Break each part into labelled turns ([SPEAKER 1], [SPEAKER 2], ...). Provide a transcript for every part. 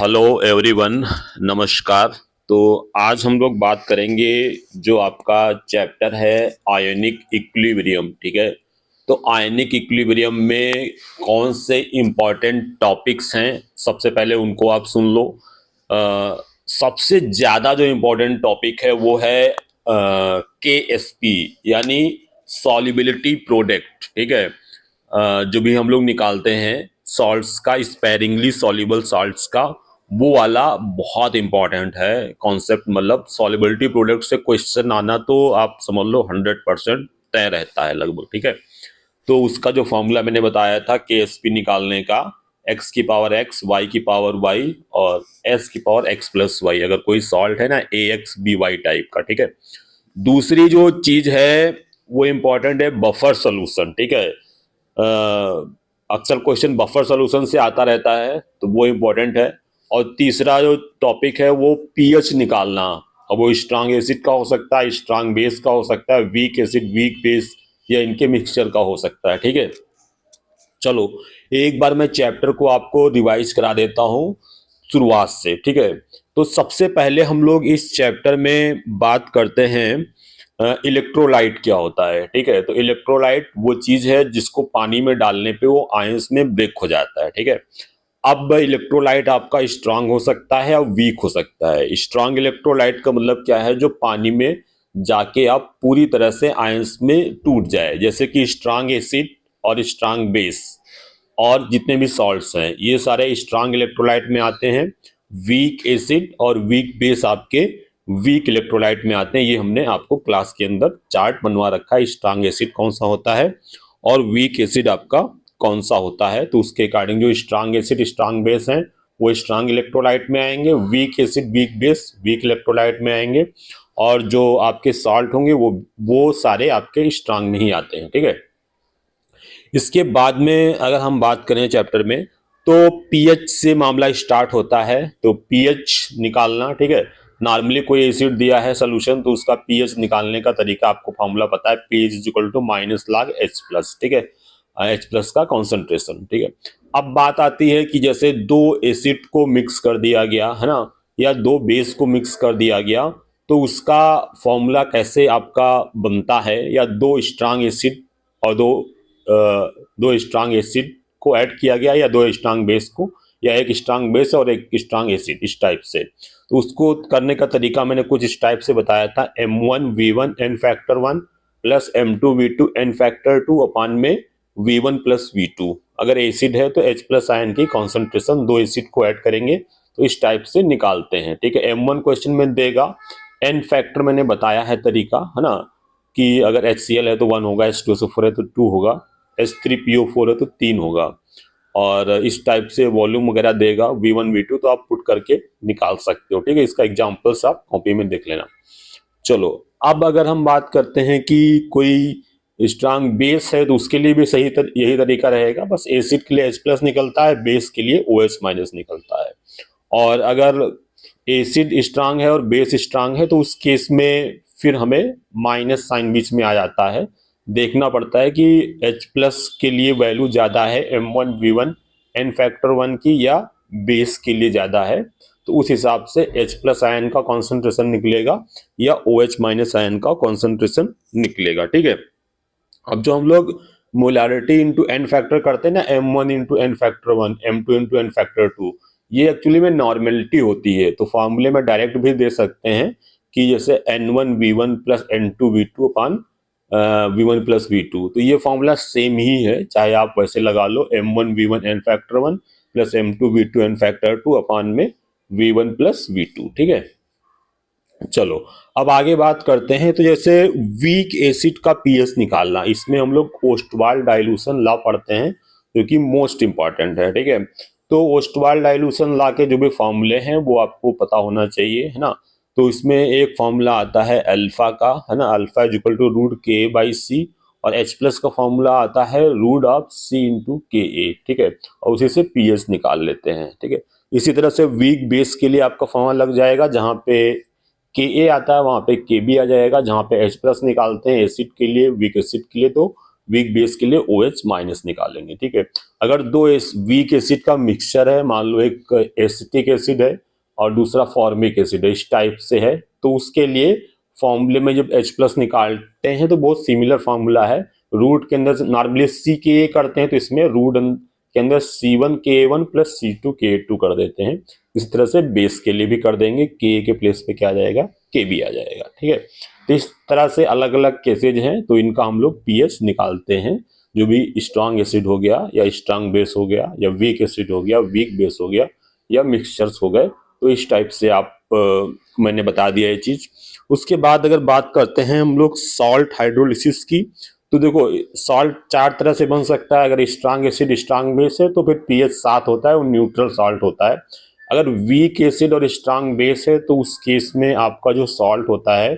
[SPEAKER 1] Hello everyone, नमस्कार। तो आज हम लोग बात करेंगे जो आपका चैप्टर है आयनिक इक्विलिब्रियम। ठीक है, तो आयनिक इक्विलिब्रियम में कौन से इम्पॉर्टेंट टॉपिक्स हैं, सबसे पहले उनको आप सुन लो। सबसे ज़्यादा जो इम्पोर्टेंट टॉपिक है वो है KSP, यानी सॉल्युबिलिटी प्रोडक्ट। ठीक है, जो भी हम लोग निकालते हैं सॉल्ट्स का, स्पेरिंगली सॉल्युबल सॉल्ट्स का, वो वाला बहुत इंपॉर्टेंट है कॉन्सेप्ट। मतलब सॉल्युबिलिटी प्रोडक्ट से क्वेश्चन आना तो आप समझ लो 100% तय रहता है लगभग। ठीक है, तो उसका जो फॉर्मूला मैंने बताया था KSP निकालने का, x की पावर x, y की पावर y और s की पावर x प्लस वाई, अगर कोई सॉल्ट है ना AXBY टाइप का। ठीक है, दूसरी जो चीज है वो इंपॉर्टेंट है बफर सोल्यूशन। ठीक है, अक्सर क्वेश्चन बफर सोल्यूशन से आता रहता है, तो वो इम्पोर्टेंट है। और तीसरा जो टॉपिक है वो पीएच निकालना। अब वो स्ट्रांग एसिड का हो सकता है, स्ट्रांग बेस का हो सकता है, वीक एसिड, वीक बेस, या इनके मिक्सचर का हो सकता है। ठीक है, चलो एक बार मैं चैप्टर को आपको रिवाइज करा देता हूँ शुरुआत से। ठीक है, तो सबसे पहले हम लोग इस चैप्टर में बात करते हैं इलेक्ट्रोलाइट क्या होता है। ठीक है, तो इलेक्ट्रोलाइट वो चीज है जिसको पानी में डालने पे वो आयंस में ब्रेक हो जाता है। ठीक है, अब इलेक्ट्रोलाइट आपका स्ट्रांग हो सकता है और वीक हो सकता है। स्ट्रांग इलेक्ट्रोलाइट का मतलब क्या है, जो पानी में जाके आप पूरी तरह से आयंस में टूट जाए, जैसे कि स्ट्रांग एसिड और स्ट्रांग बेस और जितने भी सॉल्ट्स हैं ये सारे स्ट्रांग इलेक्ट्रोलाइट में आते हैं। वीक एसिड और वीक बेस आपके वीक इलेक्ट्रोलाइट में आते हैं। ये हमने आपको क्लास के अंदर चार्ट बनवा रखा है, स्ट्रांग एसिड कौन सा होता है और वीक एसिड आपका कौन सा होता है। तो उसके अकॉर्डिंग जो स्ट्रांग एसिड स्ट्रांग बेस हैं वो स्ट्रांग इलेक्ट्रोलाइट में आएंगे, weak acid weak base weak electrolyte में आएंगे, और जो आपके सॉल्ट होंगे वो सारे आपके स्ट्रांग में ही आते हैं। ठीक है, इसके बाद में अगर हम बात करें चैप्टर में, तो पीएच से मामला स्टार्ट होता है। तो पीएच निकालना, ठीक है, नॉर्मली कोई एसिड दिया है सोल्यूशन तो उसका पीएच निकालने का तरीका आपको फॉर्मूला पता है, pH is equal to minus log H plus. ठीक है, H प्लस का कॉन्सेंट्रेशन। ठीक है, अब बात आती है कि जैसे दो एसिड को मिक्स कर दिया गया है ना, या दो बेस को मिक्स कर दिया गया, तो उसका फॉर्मूला कैसे आपका बनता है, या दो स्ट्रांग एसिड और दो स्ट्रांग एसिड को ऐड किया गया, या दो स्ट्रांग बेस को, या एक स्ट्रांग बेस और एक स्ट्रांग एसिड, इस टाइप से। तो उसको करने का तरीका मैंने कुछ इस टाइप से बताया था, M1V1 n factor 1 plus M2V2 n factor 2 अपान में V1 प्लस V2। अगर एसिड है तो H प्लस आयन की कॉन्सेंट्रेशन दो एसिड को ऐड करेंगे तो इस टाइप से निकालते हैं। ठीक है, M1 क्वेश्चन में देगा, n फैक्टर मैंने बताया है तरीका, है ना, कि अगर HCl है तो 1 होगा, H2SO4 है तो 2 होगा, H3PO4 है तो 3 होगा, और इस टाइप से वॉल्यूम वगैरह देगा V1 V2, तो आप पुट करके निकाल सकते हो। ठीक है, इसका एग्जांपल्स आप कॉपी में देख लेना। चलो अब अगर हम बात करते हैं कि कोई स्ट्रांग बेस है तो उसके लिए भी यही तरीका रहेगा, बस एसिड के लिए H प्लस निकलता है, बेस के लिए OH माइनस निकलता है। और अगर एसिड स्ट्रांग है और बेस स्ट्रांग है तो उस केस में फिर हमें माइनस साइन बीच में आ जाता है, देखना पड़ता है कि H प्लस के लिए वैल्यू ज़्यादा है M1V1 n फैक्टर 1 की, या बेस के लिए ज़्यादा है, तो उस हिसाब से H प्लस आयन का कॉन्सेंट्रेशन निकलेगा या OH माइनस आयन का कॉन्सेंट्रेशन निकलेगा। ठीक है, अब जो हम लोग मोलारिटी इंटू एन फैक्टर करते हैं ना, M1 into n factor 1, M2 into n factor 2, ये एक्चुअली में नॉर्मेलिटी होती है। तो फॉर्मूले में डायरेक्ट भी दे सकते हैं कि जैसे N1V1 प्लस N2V2 अपान V1 प्लस V2, तो ये फॉर्मूला सेम ही है, चाहे आप वैसे लगा लो, M1V1 n factor 1 plus M2V2 n factor 2 अपान में V1 प्लस V2। ठीक है, चलो अब आगे बात करते हैं। तो जैसे वीक एसिड का पीएच निकालना, इसमें हम लोग ओस्टवाल डाइल्यूशन लॉ पढ़ते हैं जो कि मोस्ट इंपॉर्टेंट है। ठीक है, तो ओस्टवाल डाइल्यूशन लॉ के जो भी फॉर्मूले हैं वो आपको पता होना चाहिए, है ना। तो इसमें एक फॉर्मूला आता है अल्फा का, है ना, alpha is equal to root के बाई सी, और H प्लस का फॉर्मूला आता है रूट ऑफ C इंटू के ए। ठीक है, और उसी से पीएच निकाल लेते हैं। ठीक है, इसी तरह से वीक बेस के लिए आपका फॉर्मूला लग जाएगा, जहाँ पे के ए आता है वहां पे के बी आ जाएगा, जहां पे H प्लस निकालते हैं एसिड के लिए, वीक एसिड के लिए तो वीक बेस के लिए OH माइनस निकालेंगे, ठीक है। अगर दो वीक एसिड का मिक्सचर है, मान लो एक एसिटिक एसिड है और दूसरा फॉर्मिक एसिड है, इस टाइप से है, तो उसके लिए फॉर्मूले में जब H+ निकालते हैं तो बहुत सिमिलर फॉर्मूला है। रूट के अंदर नॉर्मली CKA करते हैं, तो इसमें रूट के अंदर C1Ka1 प्लस C2Ka2 कर देते हैं। इस तरह से बेस के लिए भी कर देंगे, Ka के प्लेस पे क्या आ जाएगा, Kb आ जाएगा, ठीक है। तो इस तरह से अलग अलग केसेज हैं, तो इनका हम लोग pH निकालते हैं। जो भी स्ट्रांग एसिड हो गया या स्ट्रांग बेस हो गया या वीक एसिड हो गया, वीक बेस हो गया या मिक्सचर्स हो गए, तो इस टाइप से आप मैंने बता दिया ये चीज। उसके बाद अगर बात करते हैं हम लोग सॉल्ट हाइड्रोलिसिस की, तो देखो सॉल्ट चार तरह से बन सकता है। अगर स्ट्रांग एसिड स्ट्रांग बेस है तो फिर pH 7 होता है, वो न्यूट्रल सॉल्ट होता है। अगर वीक एसिड और स्ट्रांग बेस है तो उस केस में आपका जो सॉल्ट होता है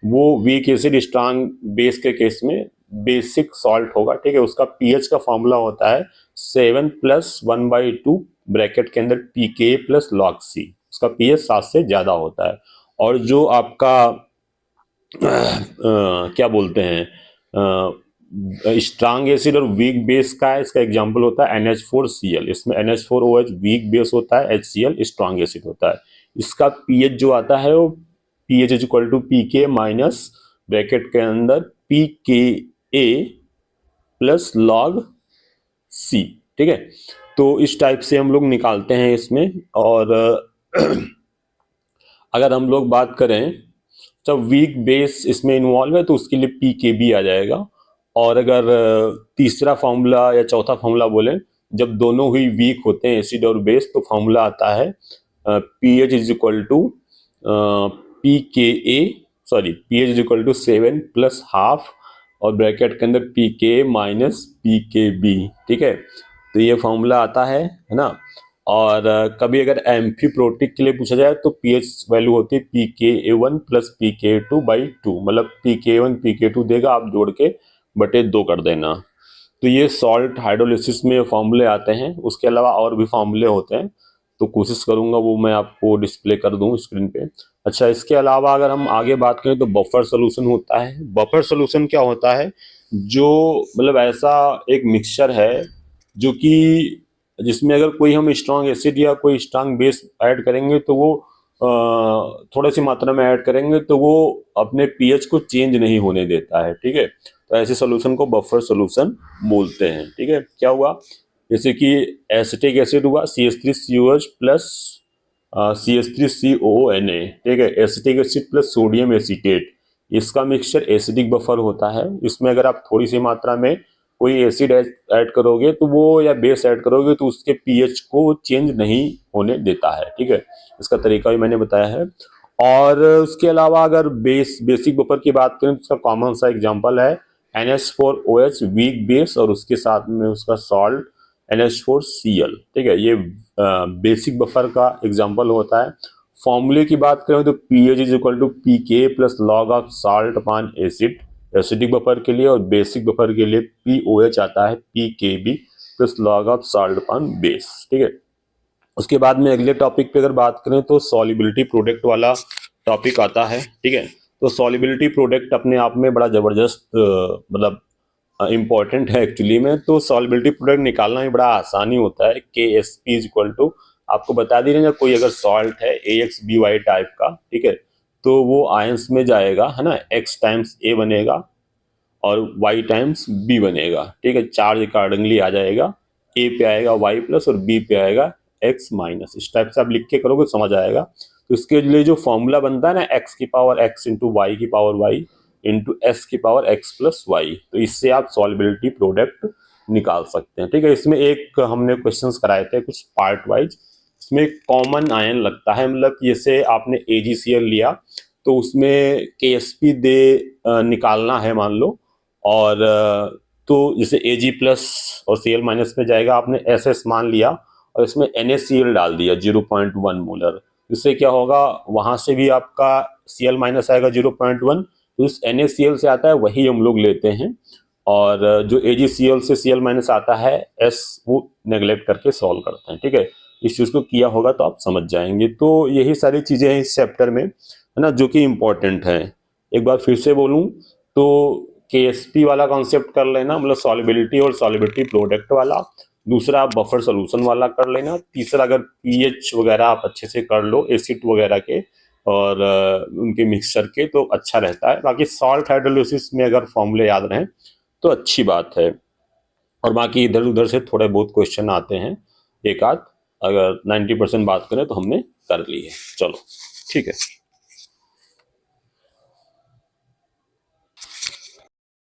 [SPEAKER 1] वो वीक एसिड स्ट्रांग बेस के केस में बेसिक सॉल्ट होगा, ठीक है। उसका pH का फॉर्मूला होता है 7 + 1/2 ब्रैकेट के अंदर pK + log C। उसका pH 7 से ज्यादा होता है। और जो आपका क्या बोलते हैं स्ट्रांग एसिड और वीक बेस का है, इसका एग्जांपल होता है NH4Cl। इसमें NH4OH वीक बेस होता है, HCl स्ट्रांग एसिड होता है। इसका pH जो आता है वो pH = pK माइनस ब्रैकेट के अंदर pKa + log C, ठीक है। तो इस टाइप से हम लोग निकालते हैं इसमें। और अगर हम लोग बात करें जब वीक बेस इसमें इन्वॉल्व है तो उसके लिए pKb आ जाएगा। और अगर तीसरा फॉर्मूला या चौथा फॉर्मूला बोले, जब दोनों ही वीक होते हैं एसिड और बेस, तो फॉर्मूला आता है pH = pH = 7 + ½ और ब्रैकेट के अंदर pK माइनस pKb, ठीक है। तो ये फॉर्मूला आता है ना। और कभी अगर एम्फीप्रोटिक के लिए पूछा जाए तो pH वैल्यू होती है pKa1 + pK2/2, मतलब pKa1 pK2 देगा, आप जोड़ के बटे 2 कर देना। तो ये सॉल्ट हाइड्रोलिसिस में फॉर्मूले आते हैं। उसके अलावा और भी फॉर्मूले होते हैं, तो कोशिश करूंगा वो मैं आपको डिस्प्ले कर दूं स्क्रीन पे। अच्छा, इसके अलावा अगर हम आगे बात करें तो बफर सोल्यूशन होता है। बफर सोल्यूशन क्या होता है, जो मतलब ऐसा एक मिक्सचर है जो कि जिसमें अगर कोई हम स्ट्रांग एसिड या कोई स्ट्रांग बेस ऐड करेंगे तो वो थोड़ी सी मात्रा में ऐड करेंगे तो वो अपने pH को चेंज नहीं होने देता है, ठीक है। तो ऐसे सोल्यूशन को बफर सोल्यूशन बोलते हैं, ठीक है। क्या हुआ, जैसे कि एसिटिक एसिड हुआ CH3COH प्लस CH3COONA, ठीक है। Acetic acid plus sodium acetate, इसका मिक्सचर एसिडिक बफर होता है। इसमें अगर आप थोड़ी सी मात्रा में कोई एसिड ऐड करोगे तो वो, या बेस ऐड करोगे तो उसके pH को चेंज नहीं होने देता है, ठीक है। इसका तरीका भी मैंने बताया है। और उसके अलावा अगर बेसिक बफर की बात करें तो उसका कॉमन सा एग्जांपल है NH4OH वीक बेस और उसके साथ में उसका सॉल्ट NH4Cl, ठीक है। ये बेसिक बफर का एग्जांपल होता है। फॉर्मूले की बात करें तो pH = pK + log of salt upon acid acidic buffer के लिए, और बेसिक बफर के लिए POH आता है pKb + log of salt upon base, ठीक है। उसके बाद में अगले टॉपिक पे अगर बात करें तो सॉल्युबिलिटी प्रोडक्ट वाला टॉपिक आता है, ठीक है। तो सॉल्युबिलिटी प्रोडक्ट अपने आप में बड़ा जबरदस्त मतलब इंपॉर्टेंट है एक्चुअली में। तो सॉल्युबिलिटी प्रोडक्ट निकालना ही बड़ा आसानी होता है। KSP = आपको बता दी रहे, कोई अगर सॉल्ट है AXBY टाइप का, ठीक है, तो वो आयंस में जाएगा, है ना। X × A बनेगा और Y × B बनेगा, ठीक है। चार्ज अकॉर्डिंगली आ जाएगा, A पे आएगा Y+ और B पे आएगा X-। इस टाइप से आप लिख के करोगे समझ आएगा। तो इसके लिए जो फॉर्मूला बनता है ना, X⁻X × Y⁻Y × S⁻X+Y, तो इससे आप सॉल्युबिलिटी प्रोडक्ट निकाल सकते हैं, ठीक है। इसमें एक हमने क्वेश्चंस कराए थे कुछ पार्ट वाइज। इसमें कॉमन आयन लगता है, मतलब जैसे आपने AgCl लिया तो उसमें KSP निकालना है मान लो, और तो जैसे Ag+ और Cl- में जाएगा, आपने SS मान लिया और इसमें NaCl डाल दिया 0.1 मोलर। इससे क्या होगा, वहां से भी आपका Cl- आएगा 0.1, तो इस NaCl से आता है वही हम लोग लेते हैं। और जो AgCl से Cl- आता है S, वो नेग्लेक्ट करके सॉल्व करते हैं, ठीक है। इस चीज को किया होगा तो आप समझ जाएंगे। तो यही सारी चीजें हैं इस चैप्टर में, है ना, जो कि इम्पोर्टेंट है। एक बार फिर से बोलूं तो KSP वाला कॉन्सेप्ट कर लेना, मतलब सॉल्युबिलिटी और सॉल्युबिलिटी प्रोडक्ट वाला। दूसरा आप बफर सोल्यूशन वाला कर लेना। तीसरा अगर पीएच वगैरह आप अच्छे से कर लो एसिड वगैरह के और उनके मिक्सचर के, तो अच्छा रहता है। बाकी सॉल्ट हाइड्रोलिसिस में अगर फॉर्मूले याद रहें तो अच्छी बात है। और बाकी इधर उधर से थोड़े बहुत क्वेश्चन आते हैं, एक आध, अगर 90% बात करें तो हमने कर ली है। चलो ठीक है।